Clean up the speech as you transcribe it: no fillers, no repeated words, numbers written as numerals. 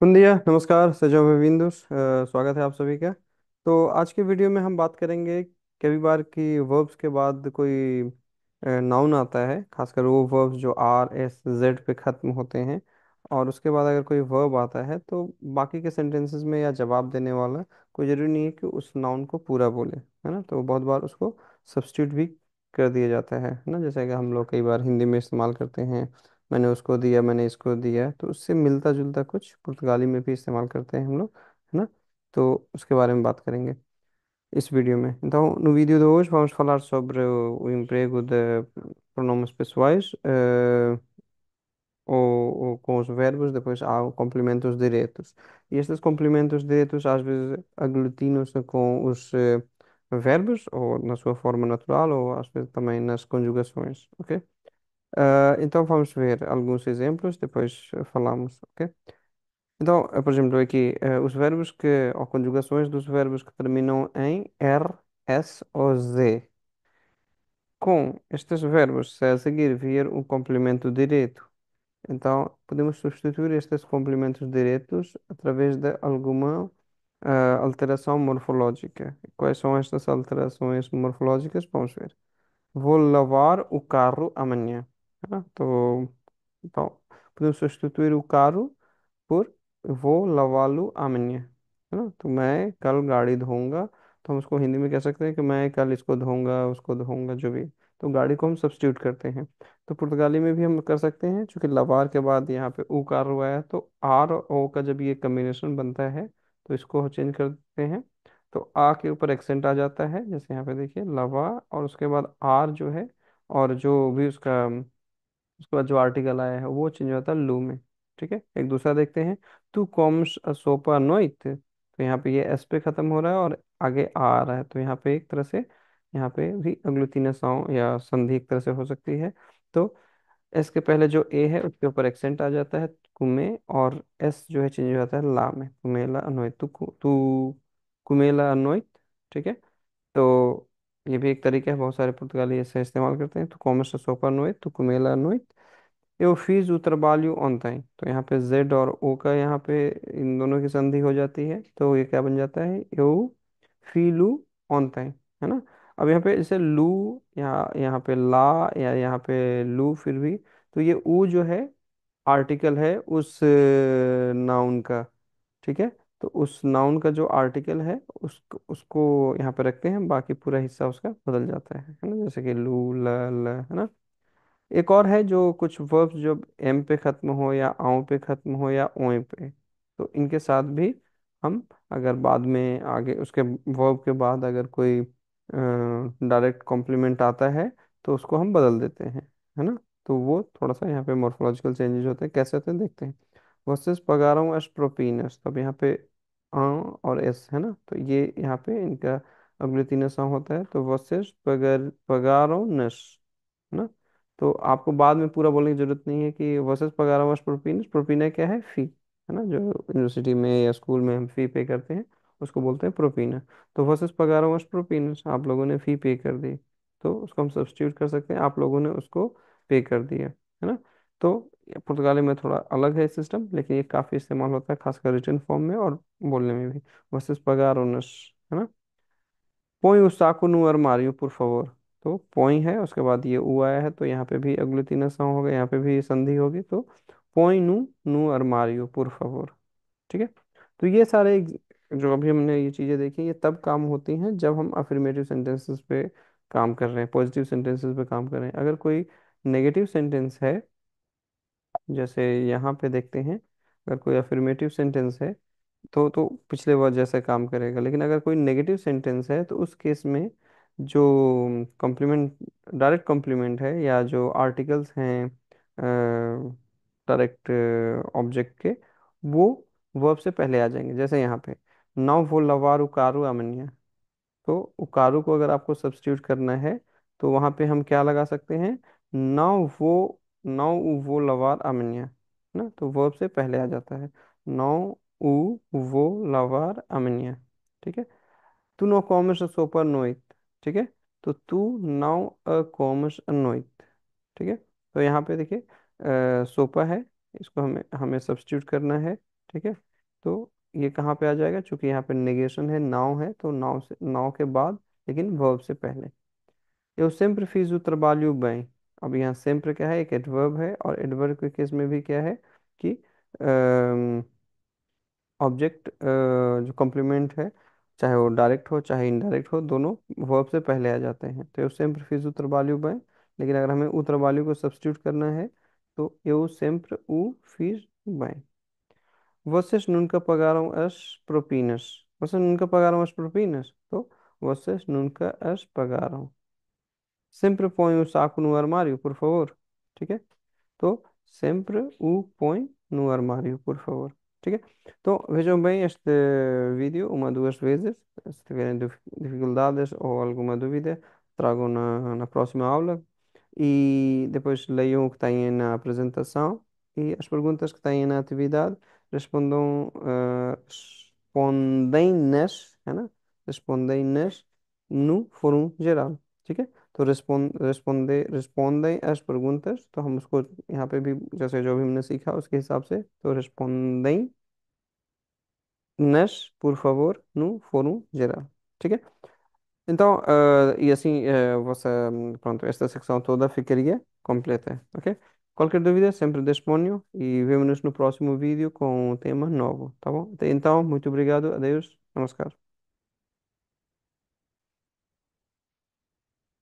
बंदिया नमस्कार सजो बिंदुस स्वागत है आप सभी का। तो आज के वीडियो में हम बात करेंगे कई बार कि वर्ब्स के बाद कोई नाउन आता है, खासकर वो वर्ब्स जो आर एस जेड पे ख़त्म होते हैं। और उसके बाद अगर कोई वर्ब आता है तो बाकी के सेंटेंसेस में या जवाब देने वाला कोई ज़रूरी नहीं है कि उस नाउन को पूरा बोले, है ना। तो बहुत बार उसको सब्स्टिट्यूट भी कर दिया जाता है ना। जैसे कि हम लोग कई बार हिंदी में इस्तेमाल करते हैं, मैंने उसको दिया, मैंने इसको दिया, तो उससे मिलता जुलता कुछ पुर्तगाली में भी इस्तेमाल करते हैं हम लोग, है ना। तो उसके बारे में बात करेंगे इस वीडियो में। Então, no vídeo de hoje vamos falar sobre o emprego de pronomes pessoais, ou com os verbos, depois há o complementos diretos. E estes complementos diretos às vezes aglutinam-se com os verbos, ou na sua forma natural, ou às vezes também nas conjugações, ok? Então vamos ver alguns exemplos, depois falamos, ok? Então, por exemplo, aqui, os verbos que, ou conjugações dos verbos que terminam em R, S ou Z. Com estes verbos, se a seguir vier um complemento direto, então podemos substituir estes complementos diretos através de alguma alteração morfológica. Quais são estas alterações morfológicas? Vamos ver. Vou lavar o carro amanhã. Então, podemos substituir o carro por वो लवालू आमन्य, है ना। तो मैं कल गाड़ी धोऊंगा, तो हम उसको हिंदी में कह सकते हैं कि मैं कल इसको धोऊंगा, उसको धोऊंगा, जो भी। तो गाड़ी को हम सब्स्टिट्यूट करते हैं। तो पुर्तगाली में भी हम कर सकते हैं, क्योंकि लवार के बाद यहाँ पे ऊ कार हुआ है, तो आर और ओ का जब ये कम्बिनेशन बनता है तो इसको चेंज कर देते हैं। तो आ के ऊपर एक्सेंट आ जाता है, जैसे यहाँ पे देखिए लवा, और उसके बाद आर जो है, और जो भी उसका उसके बाद जो आर्टिकल आया है वो चेंज होता है लू में। ठीक है, एक दूसरा देखते हैं। तू कॉम्स सोपा नोइत, तो यहाँ पे ये एस पे खत्म हो रहा है और आगे आ रहा है, तो यहाँ पे एक तरह से यहाँ पे भी अग्लुतीन साउंड या संधि एक तरह से हो सकती है। तो एस के पहले जो ए है उसके ऊपर एक्सेंट आ जाता है कुमे, और एस जो है चेंज हो जाता है ला में, कुमेला अनोइत, तू कुमेला अनोइत। ठीक है। तो ये भी एक तरीका है, बहुत सारे पुर्तगाली ऐसे इस्तेमाल करते हैं। तो कॉमर्स सोपा नोइत, तो कुमेला अनोइत। यो फीस उतरबाल्यू ऑनताई, तो यहाँ पे जेड और ओ का यहाँ पे इन दोनों की संधि हो जाती है, तो ये क्या बन जाता है, यो फीलू ऑनताई, है ना। अब यहाँ पे जैसे लू, यहाँ यहाँ पे ला, या यहाँ पे लू, फिर भी तो ये ऊ जो है आर्टिकल है उस नाउन का। ठीक है। तो उस नाउन का जो आर्टिकल है उसको यहाँ पे रखते हैं, बाकी पूरा हिस्सा उसका बदल जाता है ना। जैसे कि लू, ल, है ना। एक और है जो कुछ वर्ब्स जो एम पे खत्म हो, या आउ पे खत्म हो, या ओए पे, तो इनके साथ भी हम अगर बाद में आगे उसके वर्ब के बाद अगर कोई डायरेक्ट कॉम्प्लीमेंट आता है तो उसको हम बदल देते हैं, है ना। तो वो थोड़ा सा यहाँ पे मॉर्फोलॉजिकल चेंजेस होते हैं, कैसे होते हैं देखते हैं। वर्सेस पगारों एस प्रोपीनस, तब यहाँ पे और एस है ना, तो ये यहाँ पे इनका अग्लुतीन साउंड होता है। तो वर्सेस पगारों नस, है ना। तो आपको बाद में पूरा बोलने की जरूरत नहीं है कि वर्सेस पगार वर्ष प्रोपीनस, प्रोपीना क्या है, फी, है ना। जो यूनिवर्सिटी में या स्कूल में हम फी पे करते हैं उसको बोलते हैं प्रोपीना। तो वर्सेस पगार वर्ष प्रोपीनस, आप लोगों ने फी पे कर दी, तो उसको हम सब्स्टिट्यूट कर सकते हैं, आप लोगों ने उसको पे कर दिया, है ना। तो ये पुर्तगाली में थोड़ा अलग है सिस्टम, लेकिन ये काफ़ी इस्तेमाल होता है, खासकर रिटन फॉर्म में और बोलने में भी। वर्सेस पगार ओनस, है ना। põe o saco no armário por favor। तो पोई है, उसके बाद ये ऊ आया है, तो यहाँ पे भी अगलुतीना साउंड होगा, यहाँ पे भी संधि होगी। तो põe नु armário por favor। ठीक है। तो ये सारे जो अभी हमने ये चीज़ें देखी, ये तब काम होती हैं जब हम अफर्मेटिव सेंटेंसेस पे काम कर रहे हैं, पॉजिटिव सेंटेंसेस पे काम कर रहे हैं। अगर कोई नेगेटिव सेंटेंस है, जैसे यहाँ पे देखते हैं, अगर कोई अफर्मेटिव सेंटेंस है तो पिछले वर्ड जैसा काम करेगा। लेकिन अगर कोई नेगेटिव सेंटेंस है तो उस केस में जो कॉम्प्लीमेंट, डायरेक्ट कॉम्प्लीमेंट है, या जो आर्टिकल्स हैं डायरेक्ट ऑब्जेक्ट के, वो वर्ब से पहले आ जाएंगे। जैसे यहाँ पे नाउ वो लवारू कारू अमन्या, तो उकारू को अगर आपको सब्स्टिट्यूट करना है तो वहां पे हम क्या लगा सकते हैं, नाउ वो, नाउ वो लवार अमन्या, ना। तो वर्ब से पहले आ जाता है, नाउ उ वो लवार अमन्या। ठीक है। तू नो कॉमर्स सोपर नोइत। ठीक है। तो तू नाउ अ कॉमर्स नोइत। ठीक है। तो यहाँ पे देखिए सोपा है, इसको हमें हमें सब्स्टिट्यूट करना है। ठीक है। तो ये कहाँ पे आ जाएगा, क्योंकि यहाँ पे नेगेशन है, नाउ है, तो नाउ से, नाउ के बाद लेकिन वर्ब से पहले। Eu sempre fiz o trabalho bem। अब यहाँ sempre क्या है, एक एडवर्ब है, और एडवर्ब के केस में भी क्या है कि ऑब्जेक्ट जो कॉम्प्लीमेंट है, चाहे वो डायरेक्ट हो चाहे इनडायरेक्ट हो, दोनों वर्ब से पहले आ जाते हैं। तो eu sempre fiz o trabalho bem, लेकिन अगर हमें o trabalho को सब्स्टिट्यूट करना है तो eu sempre o fiz bem। Vocês nunca pagaram as propinas। Vocês nunca pagaram as propinas? तो vocês nunca as pagaram। Sempre põe o saco no armário, por favor। ठीक है, तो sempre o põe no armário, por favor। ठीक é? Então vejam bem este vídeo uma, duas vezes. Se tiverem dificuldades ou alguma dúvida, tragam na próxima aula. E depois leiam o que têm na apresentação e as perguntas que têm na atividade, respondam, respondem-nas, है ना? Respondem-nas no fórum geral। ठीक है, तो respondem as perguntas, तो हम उसको यहाँ पे भी जैसे जो भी हमने सीखा उसके हिसाब से, तो respondem nas, por favor, no fórum geral। ठीक é? Então, e assim, pronto, esta secção toda ficaria completa, ok? Qualquer dúvida, sempre disponho e vemo-nos no próximo vídeo com um tema novo, tá bom? Até então, muito obrigado, adeus, namaskar.